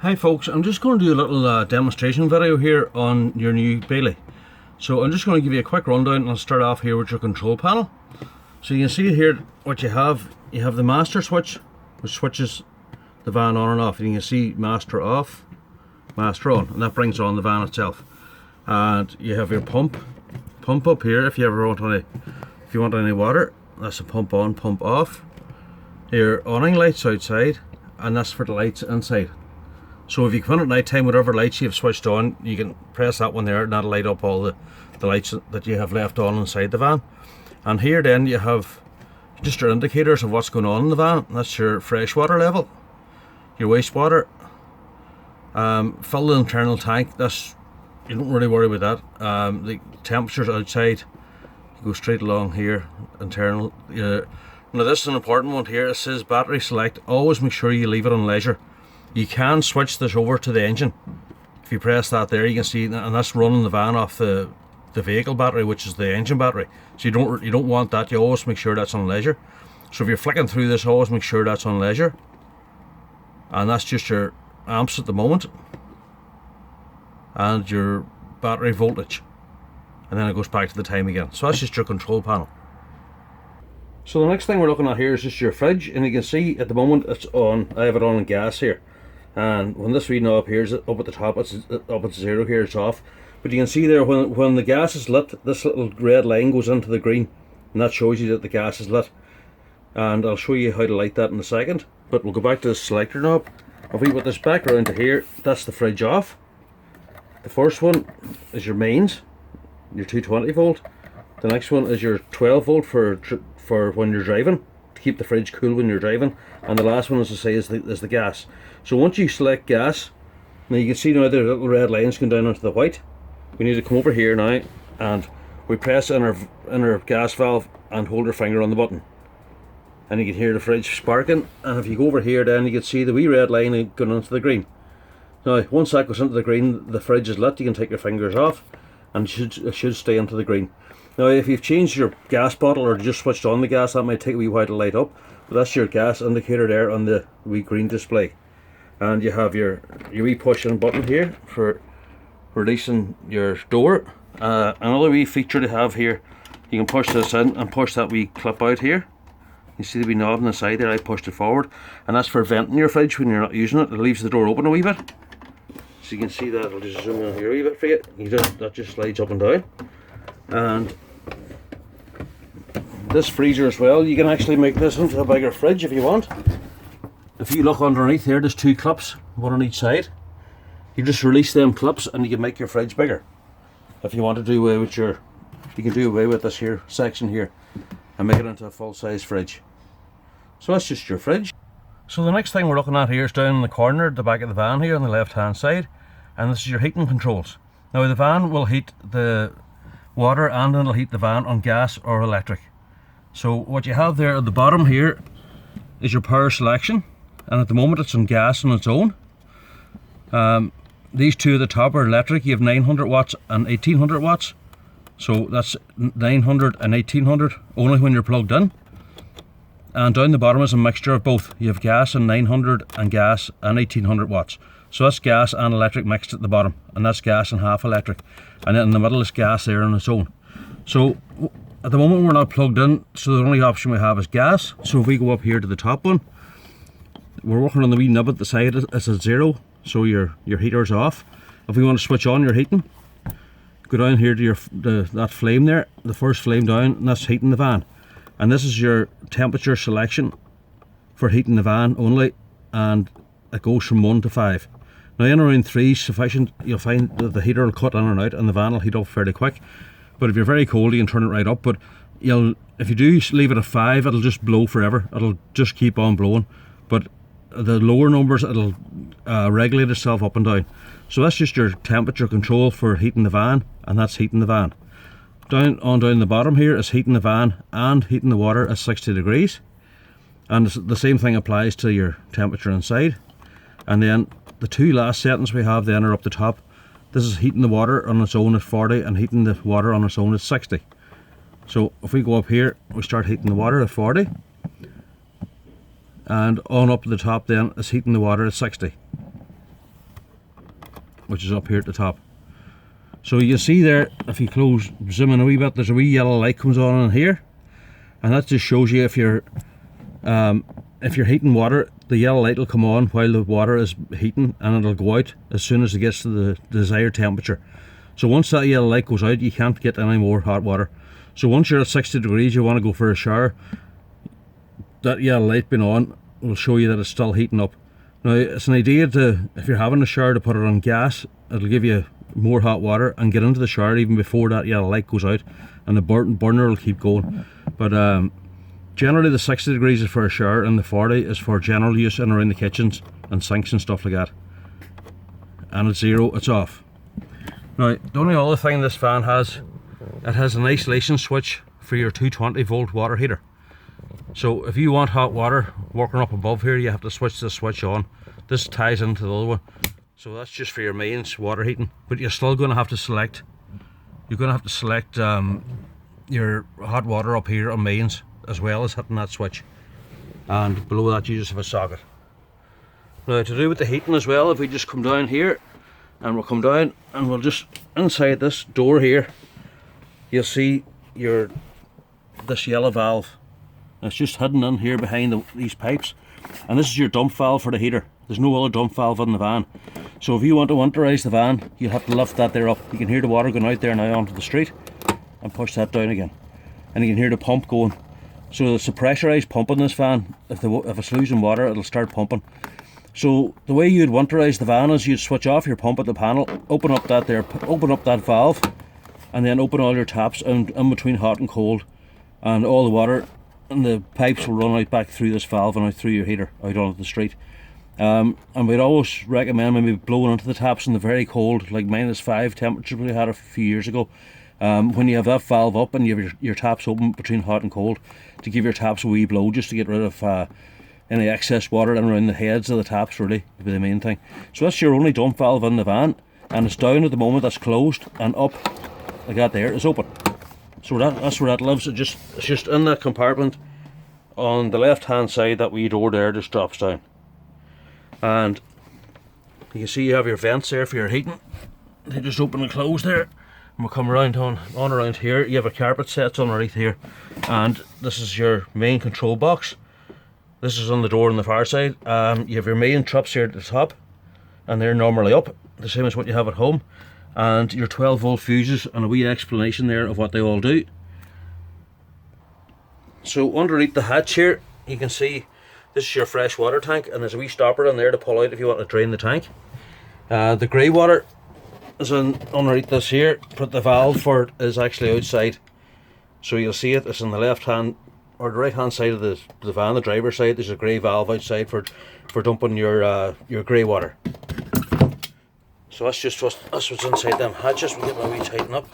Hi folks, I'm just going to do a little demonstration video here on your new Bailey. So I'm just going to give you a quick rundown and I'll start off here with your control panel. So you can see here what you have the master switch, which switches the van on and off. And you can see master off, master on, and that brings on the van itself. And you have your pump up here if you ever want any water. That's a pump on, pump off. Your awning lights outside, and that's for the lights inside. So if you come in at night time, whatever lights you've switched on, you can press that one there and that'll light up all the lights that you have left on inside the van. And here then you have just your indicators of what's going on in the van. That's your freshwater level, your wastewater, fill the internal tank. You don't really worry about that. The temperatures outside, you go straight along here, internal. Now this is an important one here. It says battery select. Always make sure you leave it on leisure. You can switch this over to the engine. If you press that there, you can see, and that's running the van off the vehicle battery, which is the engine battery. So you don't want that. You always make sure that's on leisure. So if you're flicking through this, always make sure that's on leisure. And that's just your amps at the moment and your battery voltage, and then it goes back to the time again. So that's just your control panel. So the next thing we're looking at here is just your fridge, and you can see at the moment it's on. I have it on gas here, and when this reading up here is up at the top, it's up at 0 here, it's off. But you can see there when the gas is lit, this little red line goes into the green, and that shows you that the gas is lit. And I'll show you how to light that in a second, but we'll go back to the selector knob. If we put this back around to here, that's the fridge off. The first one is your mains, your 220 volt. The next one is your 12 volt for when you're driving, to keep the fridge cool when you're driving. And the last one, as I say, is the gas. So once you select gas, now you can see now the little red lines going down onto the white. We need to come over here now, and we press in our gas valve and hold our finger on the button, and you can hear the fridge sparking. And if you go over here, then you can see the wee red line going into the green. Now once that goes into the green, the fridge is lit. You can take your fingers off and it should stay into the green. Now if you've changed your gas bottle or just switched on the gas, that might take a wee while to light up, but that's your gas indicator there on the wee green display. And you have your wee push in button here for releasing your door. Another wee feature to have here, you can push this in and push that wee clip out here. You see the wee knob on the side there. I pushed it forward, and that's for venting your fridge when you're not using it. It leaves the door open a wee bit. So you can see that. I'll just zoom in here a wee bit for you. That just slides up and down. And this freezer as well, you can actually make this into a bigger fridge if you want. If you look underneath here, there's two clips, one on each side. You just release them clips and you can make your fridge bigger. If you want to do away with you can do away with this here section here and make it into a full-size fridge. So that's just your fridge. So the next thing we're looking at here is down in the corner at the back of the van here on the left hand side, and this is your heating controls. Now the van will heat the water and it'll heat the van on gas or electric. So what you have there at the bottom here is your power selection, and at the moment it's on gas on its own. These two at the top are electric. You have 900 watts and 1800 watts. So that's 900 and 1800 only when you're plugged in. And down the bottom is a mixture of both. You have gas and 900 and gas and 1800 watts. So that's gas and electric mixed at the bottom, and that's gas and half electric. And then in the middle is gas there on its own. So at the moment we're not plugged in, so the only option we have is gas. So if we go up here to the top one, we're working on the wee nub at the side. It's at 0, so your heater's off. If we want to switch on your heating, go down here to that flame there, the first flame down, and that's heating the van. And this is your temperature selection for heating the van only, and it goes from 1 to 5. Now in around 3 is sufficient. You'll find that the heater will cut in and out and the van will heat up fairly quick. But if you're very cold, you can turn it right up. But if you do leave it at 5, it'll just blow forever. It'll just keep on blowing. But the lower numbers, it'll regulate itself up and down. So that's just your temperature control for heating the van, and that's heating the van. Down the bottom here is heating the van and heating the water at 60 degrees. And the same thing applies to your temperature inside. And then the two last settings we have then are up the top. This is heating the water on its own at 40 and heating the water on its own at 60. So if we go up here, we start heating the water at 40. And on up to the top then is heating the water at 60. which is up here at the top. So you see there, if you zoom in a wee bit, there's a wee yellow light comes on in here, and that just shows you if you're heating water, the yellow light will come on while the water is heating, and it'll go out as soon as it gets to the desired temperature. So once that yellow light goes out, you can't get any more hot water. So once you're at 60 degrees, you want to go for a shower, that yellow light being on will show you that it's still heating up. Now it's an idea to, if you're having a shower, to put it on gas. It'll give you more hot water and get into the shower even before that yellow light goes out, and the burner will keep going. But generally the 60 degrees is for a shower, and the 40 is for general use in around the kitchens and sinks and stuff like that. And at 0, it's off. Now the only other thing this fan has, it has an isolation switch for your 220 volt water heater. So if you want hot water working up above here, you have to switch the switch on. This ties into the other one. So that's just for your mains water heating, but you're still going to have to select. You're going to have to select your hot water up here on mains, as well as hitting that switch. And below that you just have a socket. Now to do with the heating as well, if we just come down here, and we'll come down and we'll just, inside this door here, you'll see this yellow valve. It's just hidden in here behind these pipes, and this is your dump valve for the heater. There's no other dump valve in the van. So if you want to winterize the van, you'll have to lift that there up. You can hear the water going out there now onto the street, and push that down again, and you can hear the pump going. So it's a pressurized pump in this van. If it's losing water, it'll start pumping. So the way you'd winterize the van is you'd switch off your pump at the panel, open up that valve, and then open all your taps in between hot and cold, and all the water and the pipes will run out back through this valve and out through your heater out onto the street. And we'd always recommend maybe blowing into the taps in the very cold, like -5 temperatures we had a few years ago. When you have that valve up and you have your taps open between hot and cold, to give your taps a wee blow just to get rid of any excess water in around the heads of the taps, really would be the main thing. So that's your only dump valve in the van, and it's down at the moment, that's closed, and up like that there is open. So that's where that lives. It's just in that compartment on the left hand side. That wee door there just drops down, and you can see you have your vents there for your heating. They just open and close there. And we'll come around on around here. You have a carpet set underneath here, and this is your main control box. This is on the door on the far side. You have your main trips here at the top, and they're normally up, the same as what you have at home. And your 12 volt fuses, and a wee explanation there of what they all do. So underneath the hatch here, you can see this is your fresh water tank, and there's a wee stopper in there to pull out if you want to drain the tank. The grey water is underneath this here, but the valve for it is actually outside. So you'll see it's on the left hand or the right hand side of the van, the driver's side. There's a grey valve outside for dumping your grey water. So that's just what's inside them hatches. We'll get my wee tighten up.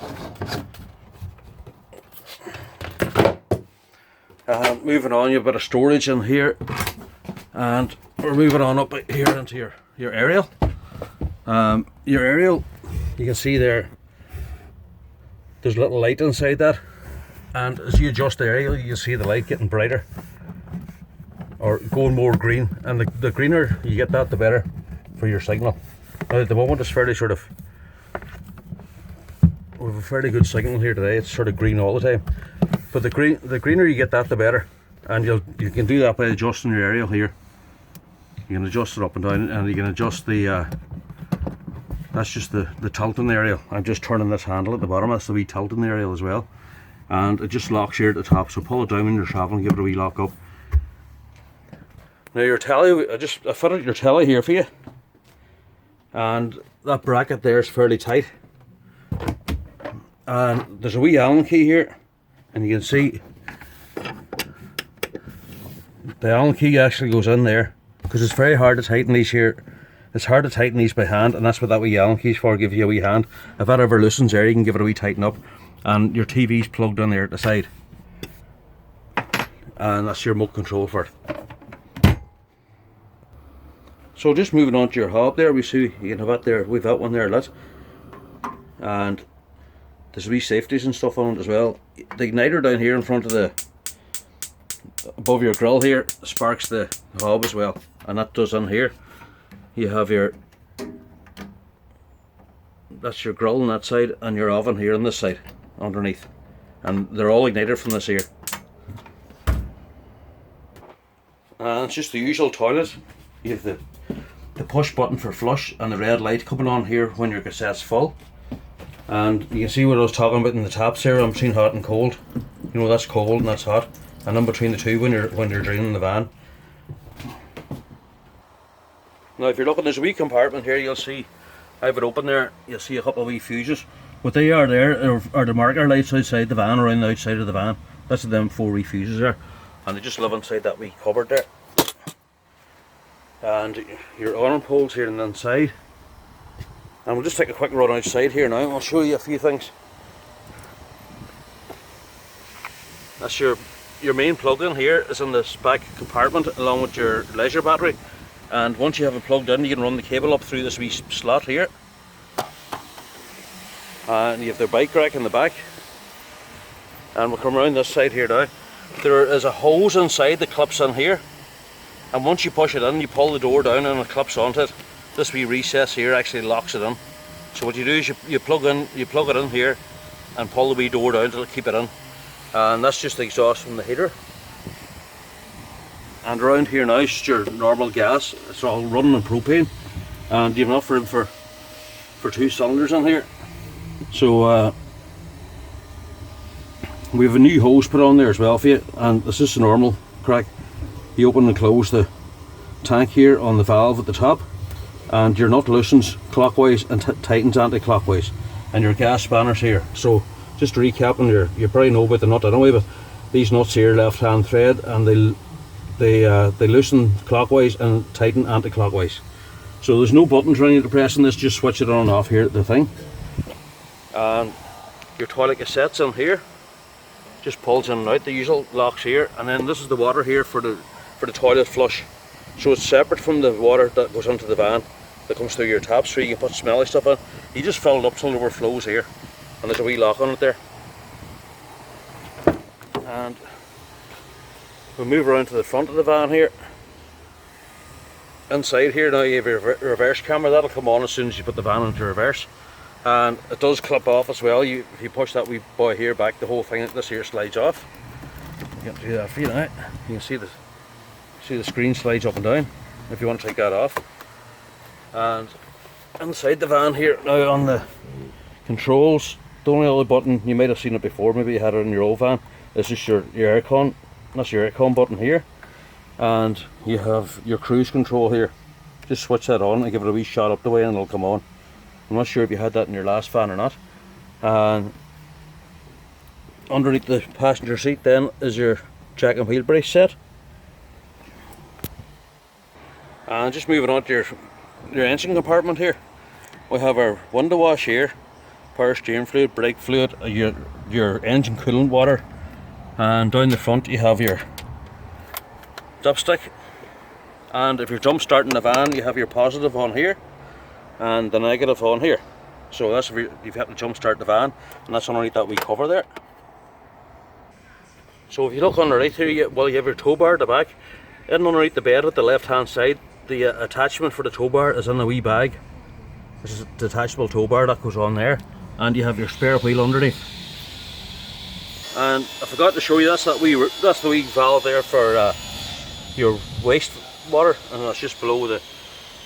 Moving on, you have a bit of storage in here, and we're moving on up here into your aerial. Your aerial, you can see there's a little light inside that, and as you adjust the aerial, you can see the light getting brighter or going more green, and the greener you get that, the better for your signal. Now at the moment it's fairly we have a fairly good signal here today. It's sort of green all the time, but the greener you get that, the better. And you can do that by adjusting your aerial here. You can adjust it up and down, and you can adjust the that's just the tilt in the aerial. I'm just turning this handle at the bottom. That's the wee tilt in the aerial as well, and it just locks here at the top. So pull it down when you're traveling, give it a wee lock up. Now your telly, I fitted your telly here for you, and that bracket there is fairly tight, and there's a wee Allen key here, and you can see the Allen key actually goes in there, because it's very hard to tighten these here. It's hard to tighten these by hand, and that's what that wee Allen key's for, give you a wee hand. If that ever loosens there, you can give it a wee tighten up, and your TV's plugged in there at the side, and that's your remote control for it. So just moving on to your hob there, we see you can have that there. We've got one there lit, and there's wee safeties and stuff on it as well. The igniter down here in front of above your grill here sparks the hob as well, and that does in here. You have your that's your grill on that side, and your oven here on this side underneath, and they're all ignited from this here. And it's just the usual toilet. You have the push button for flush and the red light coming on here when your cassette's full. And you can see what I was talking about in the taps here. I'm between hot and cold. You know, that's cold and that's hot. And in between the two when you're draining the van. Now if you're looking, there's a wee compartment here. You'll see I have it open there. You'll see a couple of wee fuses. What they are there are the marker lights outside the van, around the outside of the van. That's them 4 wee fuses there. And they just live inside that wee cupboard there. And your awning poles here on the inside. And we'll just take a quick run outside here now. I'll show you a few things. That's your main plug-in here is in this back compartment along with your leisure battery. And once you have it plugged in, you can run the cable up through this wee slot here. And you have the bike rack in the back. And we'll come around this side here now. There is a hose inside that clips in here. And once you push it in, you pull the door down and it clips onto it. This wee recess here actually locks it in. So what you do is you plug it in here and pull the wee door down to keep it in. And that's just the exhaust from the heater. And around here now is just your normal gas. It's all running on propane. And you have enough room for 2 cylinders in here. So we have a new hose put on there as well for you. And this is the normal crack. You open and close the tank here on the valve at the top. And your nut loosens clockwise and tightens anti-clockwise, and your gas spanners here. So just recapping, you probably know about the nut anyway, but these nuts here, left hand thread, and they loosen clockwise and tighten anti-clockwise. So there's no buttons or anything to press on this, just switch it on and off here at the thing. And your toilet cassette's in here, just pulls in and out, the usual locks here, and then this is the water here for the toilet flush. So it's separate from the water that goes into the van, that comes through your taps, so you can put smelly stuff in. You just fill it up till it overflows here, and there's a wee lock on it there. And we'll move around to the front of the van here. Inside here now you have your reverse camera. That'll come on as soon as you put the van into reverse, and it does clip off as well. If you push that wee boy here back, the whole thing, this here slides off. You can do that for you now. You can see the screen slides up and down if you want to take that off. And inside the van here now on the controls, the only other button, you might have seen it before, maybe you had it in your old van, is just your aircon. That's your aircon button here. And you have your cruise control here. Just switch that on and give it a wee shot up the way and it'll come on. I'm not sure if you had that in your last van or not. And underneath the passenger seat then is your jack and wheel brace set. And just moving on to your engine compartment here, we have our window wash here, power steering fluid, brake fluid, your engine coolant water, and down the front you have your dipstick. And if you're jump starting the van, you have your positive on here and the negative on here. So that's if you have to jump start the van, and that's underneath that wee cover there. So if you look underneath here, you have your tow bar at the back. In underneath the bed at the left hand side, the attachment for the tow bar is in a wee bag. This is a detachable tow bar that goes on there, and you have your spare wheel underneath. And I forgot to show you, that's the wee valve there for your waste water, and that's just below the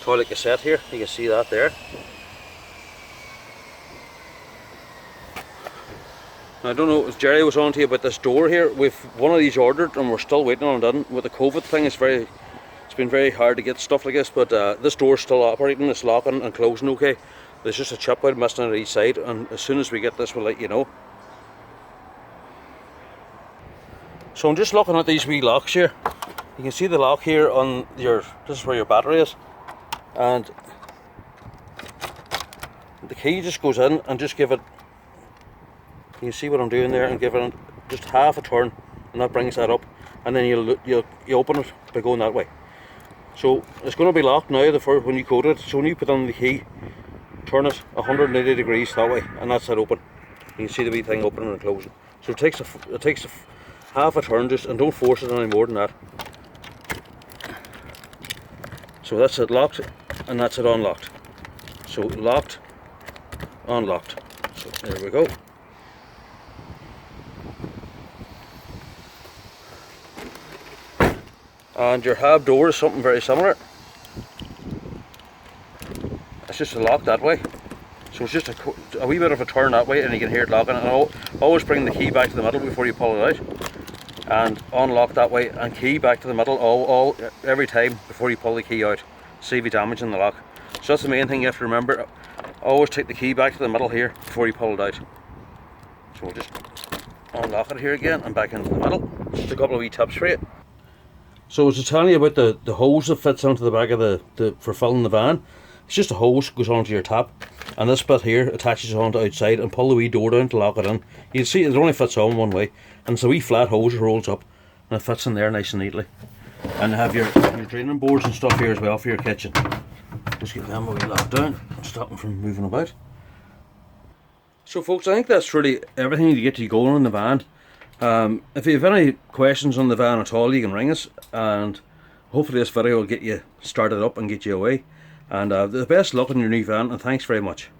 toilet cassette here. You can see that there. I don't know if Jerry was on to you about this door here. We've one of these ordered and we're still waiting on it in. With the COVID thing, it's been very hard to get stuff like this, but this door's still operating, it's locking and closing okay. There's just a chip out missing on each side, and as soon as we get this we'll let you know. So I'm just looking at these wee locks here. You can see the lock here on this is where your battery is, and the key just goes in and just give it, you can see what I'm doing there, and give it just half a turn, and that brings that up, and then you open it by going that way. So it's going to be locked now when you code it. So when you put on the key, turn it 180 degrees that way, and that's it open. You can see the wee thing opening and closing. So it takes a half a turn just, and don't force it any more than that. So that's it locked, and that's it unlocked. So locked, unlocked. So there we go. And your hab door is something very similar. It's just a lock that way. So it's just a wee bit of a turn that way and you can hear it locking. And always bring the key back to the middle before you pull it out. And unlock that way and key back to the middle every time before you pull the key out. Save you damaging the lock. So that's the main thing you have to remember. Always take the key back to the middle here before you pull it out. So we'll just unlock it here again and back into the middle. Just a couple of wee tips for you. So as I was telling you about the hose that fits onto the back of for filling the van. It's just a hose that goes onto your tap, and this bit here attaches onto outside, and pull the wee door down to lock it in. You can see it only fits on one way, and it's a wee flat hose that rolls up and it fits in there nice and neatly. And you have your draining boards and stuff here as well for your kitchen. Just get them a wee locked down and stop them from moving about. So folks, I think that's really everything to get you going in the van. If you have any questions on the van at all, you can ring us, and hopefully this video will get you started up and get you away. And the best luck in your new van, and thanks very much.